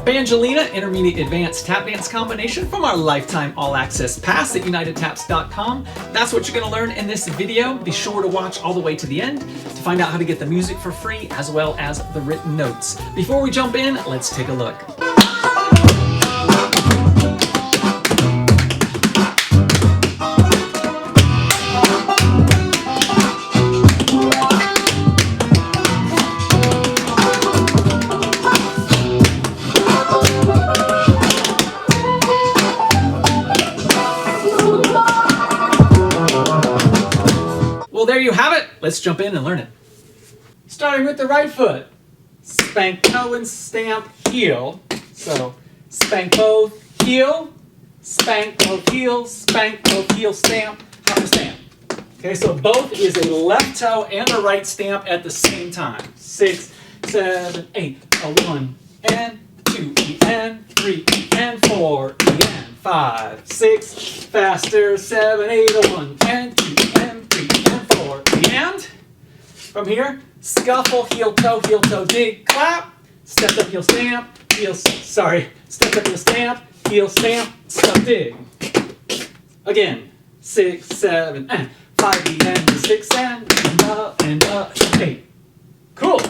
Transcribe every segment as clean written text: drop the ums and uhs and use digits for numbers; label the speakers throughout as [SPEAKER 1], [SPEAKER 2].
[SPEAKER 1] Banjolina, Intermediate Advanced Tap Dance Combination from our Lifetime All Access Pass at UnitedTaps.com. That's what you're going to learn in this video. Be sure to watch all the way to the end to find out how to get the music for free as well as the written notes. Before we jump in, let's take a look. There you have it. Let's jump in and learn it. Starting with the right foot. Spank toe and stamp heel. So spank both heel, spank both heel, spank both heel, stamp, hop and stamp. Okay, so both is a left toe and a right stamp at the same time. 6, 7, 8. 1 and 2 and 3 and 4 and 5, 6. Faster. 7, 8. 1 and 2 and 3 and 4 and from here, scuffle, heel, toe, dig, clap, step up, heel, stamp, step up, heel, stamp, step, dig. Again, 6, 7, and 5, and 6, and 8. Cool.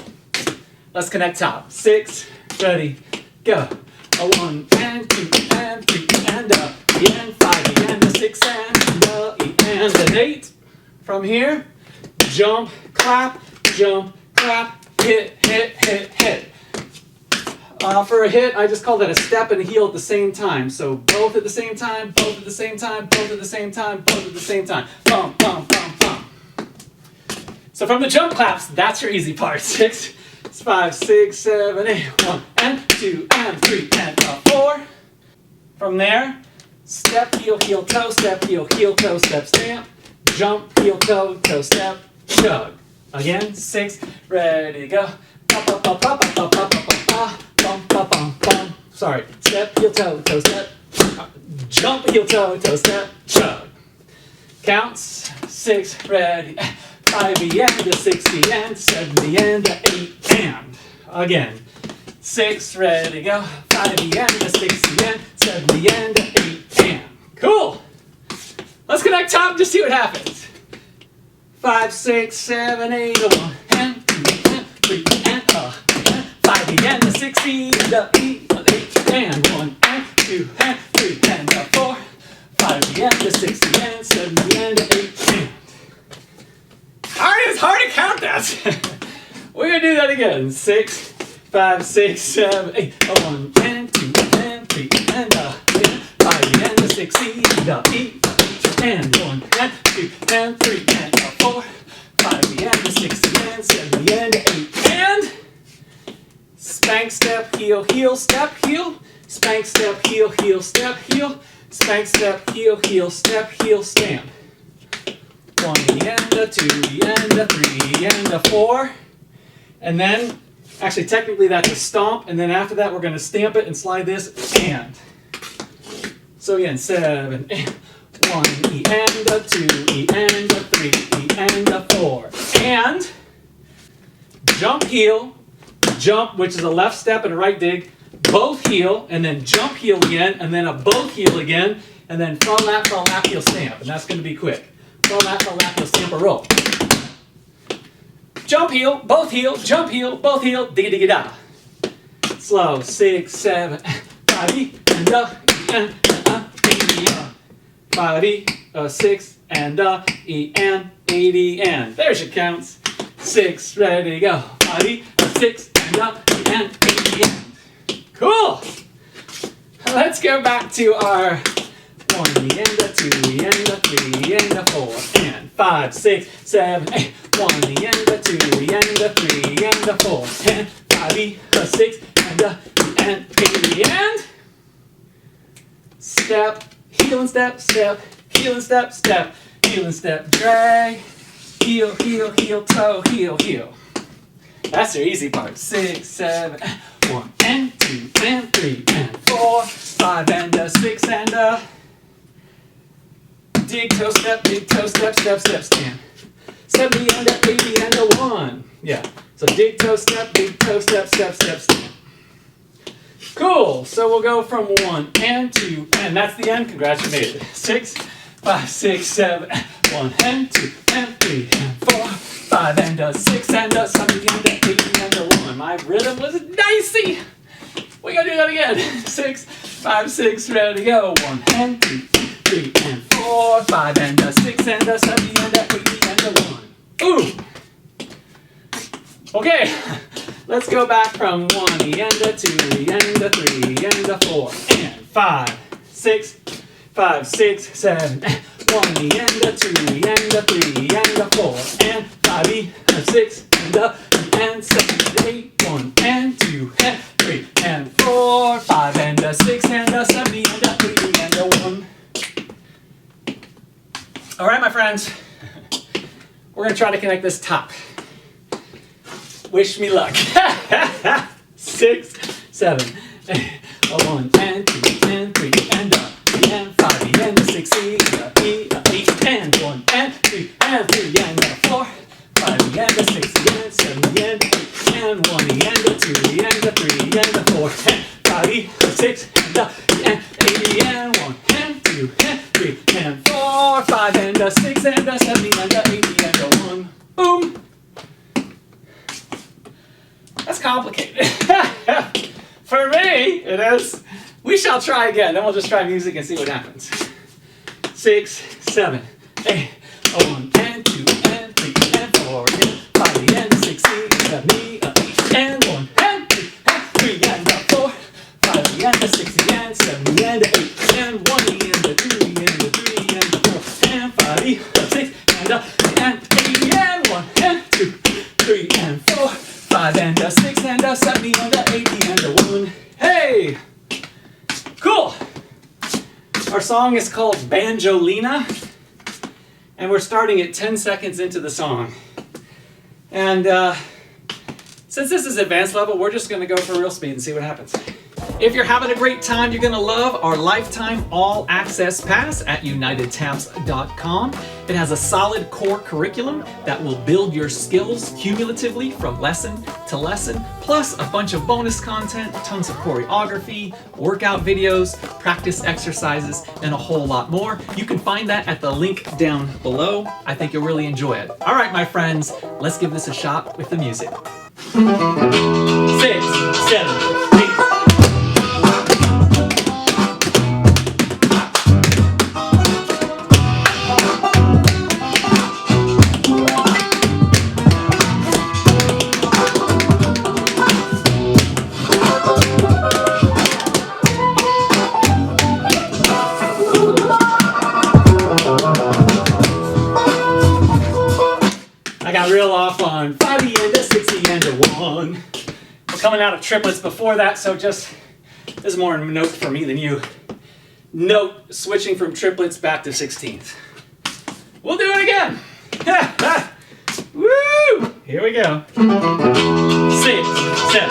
[SPEAKER 1] Let's connect top. 6, ready, go. 1 and 2 and 3 and and 5 and 6 and 8. From here, jump, clap, hit, hit, hit, hit. For a hit, I just call that a step and a heel at the same time. So both at the same time, both at the same time, both at the same time, both at the same time. Bum, bum, bum, bum. So from the jump claps, that's your easy part. 6, 5, 6, 7, 8. 1 and 2 and 3 and 4. From there, step, heel, toe, step, heel, toe, step, stamp. Jump, heel, toe, step, chug. Again, 6, ready, go. Sorry, step, heel, toe, step. Jump, heel, toe, step, chug. Counts, 6, ready, 5 and 6 and 7 and 8 and. Again, 6, ready, go. 5 and 6 and 7 and 8 and. Cool. Let's connect top and just see what happens. 5, 6, 7, 8, 1 and 2 and 3 and 5 and 6 and 8 and 1 and 2 and 3 and 4, 5 and 6 and 7 and 8 and. It's hard to count that. We're gonna do that again. 6, 5, 6, 7, 8, 1 and 2 and 3 and 5 and 6 and 8. And 1 and 2 and 3 and 4, 5 and 6 and 7 and 8 and spank, step, heel, step, heel, spank, step, heel, step, heel, spank, step, heel, step, heel, stamp. 1 and 2 and 3 and 4, and then actually technically that's a stomp, and then after that we're going to stamp it and slide this and. So again, 7 and 1 E and 2 E and 3 E and 4 and jump, heel, jump, which is a left step and a right dig, both heel, and then jump, heel again, and then a both heel again, and then front lap, heel, stamp, and that's going to be quick. Front lap, heel, stamp, a roll. Jump, heel, both heel, jump, heel, both heel, digga-digga-da. Slow, 6, 7, 5 E and 5 6 and E and 80 and. There's your counts. 6, ready, go. 5 6 and E and 80 and. Cool. Let's go back to our 1 E and 2 E and 3 and 4 and 5 6 7 8. 1 E and 2 E and 3 and 4 and 5 6 and 80 and. Step, heel and step, step, heel and step, step, heel and step, drag, heel, toe, heel. That's your easy part. 6, 7, 1 and 2 and 3 and 4, 5 and 6 and dig, toe, step, step, stand. 70 and 80 and 1. Yeah. So dig, toe, step, stand. Cool. So we'll go from 1 and 2, and that's the end. Congrats, you made it. 6, 5, 6, 7, 1 and 2 and 3 and 4, 5 and a 6 and a 7 and a 8 and a 1. My rhythm was dicey. We gotta do that again. 6, 5, 6, ready, go. 1 and 2, 3 and 4, 5 and a 6 and a 7 and a 8 and a 1. Ooh. Okay, let's go back from 1 and a 2 and a 3 and a 4 and 5, 6, 5, 6, 7, 1 and a 2 and a 3 and a 4 and 5 and 6 and a 7 and 8, 1 and 2 and 3 and 4, 5 and a 6 and a 7 and a 8 and a 1. All right, my friends, we're gonna try to connect this top. Wish me luck. 6, 7, 8, 1 and 2 and 3 and a 3 and 5 and a 6 and a 8 and 1 and 2 and 3 and a 4, 5 and a 6 and 7 and 8 and 1 and a 2 and a 3 and a 4 and 5 and 6 and a 8 and 1 and 2 and 3 and 4, 5 and a 6 and a 7 and a 8 and a 1. Boom. That's complicated. For me, it is. We shall try again. Then we'll just try music and see what happens. 6, 7, 8, 1 and 2 and 3 and 4 and 5 and 6 and 8 and 1 and 2 and 3 and 4, 5 and 6 and 7 and 8 and 1 and 2 and 3 and 4 and 5 and 6 and 8 and 1 and 2, 3 and 4. 5 and a 6 and a 7 and a 8 and a 1. Hey! Cool! Our song is called Banjolina, and we're starting at 10 seconds into the song. And since this is advanced level, we're just going to go for real speed and see what happens. If you're having a great time, you're going to love our lifetime all-access pass at UnitedTaps.com. It has a solid core curriculum that will build your skills cumulatively from lesson to lesson, plus a bunch of bonus content, tons of choreography, workout videos, practice exercises, and a whole lot more. You can find that at the link down below. I think you'll really enjoy it. All right, my friends, let's give this a shot with the music. 6, 7, 8. Real off on 5 and a 6 and a 1. We're coming out of triplets before that, so just this is more a note for me than you. Note switching from triplets back to 16th. We'll do it again. Woo! Here we go. 6, 7.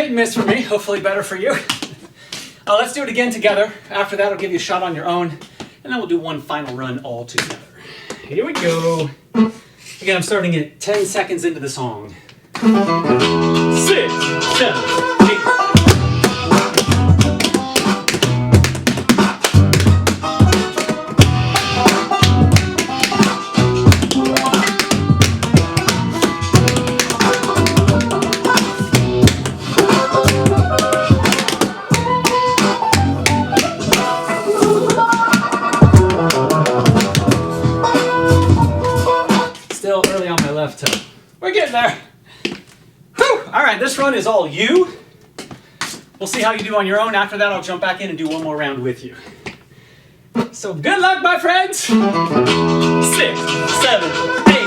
[SPEAKER 1] Miss for me, hopefully better for you. Let's do it again together. After that, I'll give you a shot on your own, and then we'll do one final run all together. Here we go. Again, I'm starting at 10 seconds into the song. 6, 7, 8. We're getting there. Whew. All right, this run is all you. We'll see how you do on your own. After that, I'll jump back in and do one more round with you. So good luck, my friends. 6, 7, 8.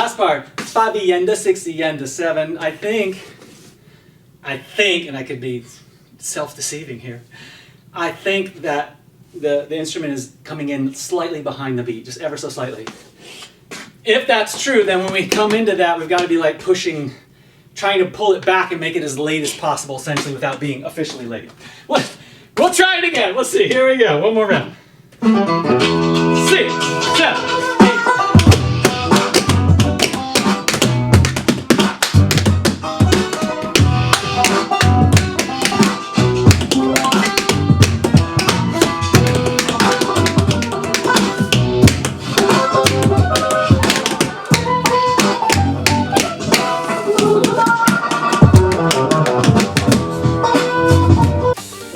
[SPEAKER 1] last part. 5 yen to 60 yen to 7. I think, and I could be self-deceiving here, I think that the instrument is coming in slightly behind the beat, just ever so slightly. If that's true, then when we come into that, we've got to be like pushing, trying to pull it back and make it as late as possible, essentially, without being officially late. We'll try it again. Let's see. Here we go. One more round. 6, 7.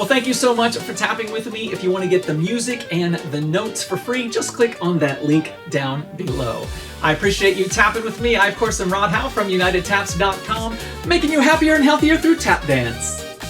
[SPEAKER 1] Thank you so much for tapping with me. If you want to get the music and the notes for free, just click on that link down below. I appreciate you tapping with me. I, of course, am Rod Howe from UnitedTaps.com, making you happier and healthier through tap dance.